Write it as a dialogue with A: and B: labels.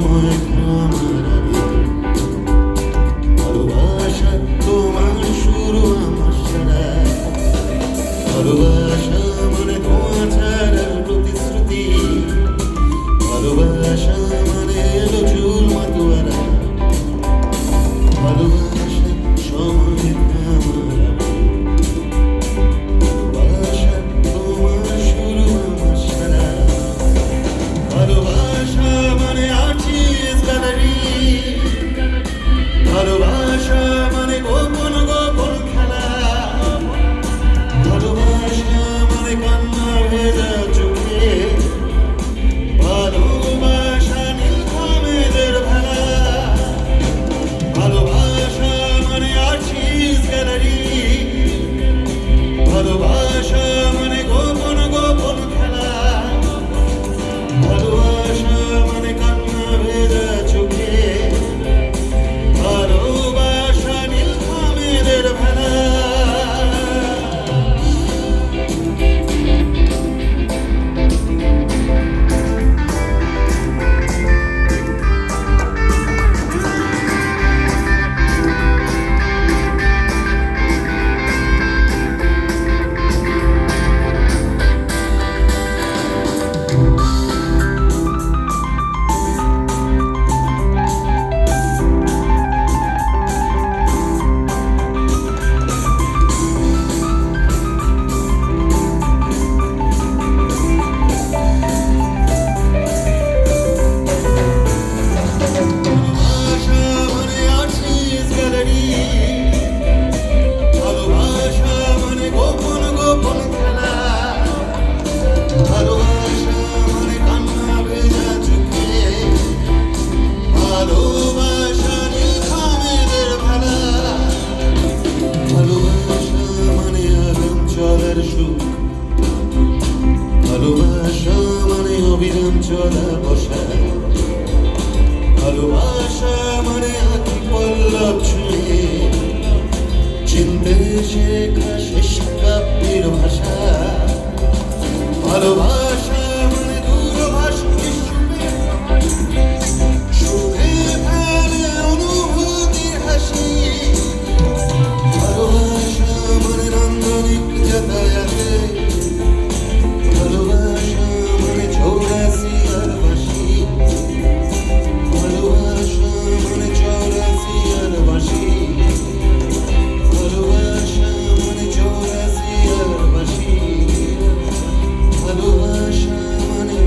A: সময় থামার আগে ভালোবাসা তোমার শুরু আমার সারা ভালোবাসা মানে তোমার ছাড়ার প্রতিশ্রুতি ভালোবাসা মানে এলো চুল মাতোয়ারা ভালোবাসা সময় থামার আগে ভালোবাসা তোমার শুরু আমার সারা ভালোবাসা মানে আর্টিস্ট গ্যালারি ভালোবাসা মানে গোপন গোপন খেলা ভালোবাসা মানে কান্না ভেজা চোখে ভালোবাসা নীলখামেদের ভেলা ভালোবাসা মানে আর্টিস্ট গ্যালারি ভালোবাসা মানে গোপন গোপন খেলা ভালোবাসা মানে কান্না ভেজা চোখে ভালোবাসা নীলখামেদের ভেলা ভালোবাসা মানে গোপন গোপন খেলা ভালোবাসা মানে কান্না ভেজা চোখে ভালোবাসা নীলখামেদের ভেলা ভালোবাসা মানে আগাম চলার সুখ ভালোবাসা মানে অবিরাম চলা বসা ভালোবাসা মানে আঁকি পল্লব ছুঁয়ে চিনতে শেখা শেষ কাব্যের ভাষা ভালোবাসা মানে দূরভাষ সুখে ফেলে অনুভূতির হাসি ভালোবাসা মানে নান্দনিক যাতায়াতে ভালোবাসা মানে চৌরাসি আর বাসি ভালোবাসা মানে চৌরাসি আর বাসি ভালোবাসা মানে চৌরাসি আর বাসি ভালোবাসা মানে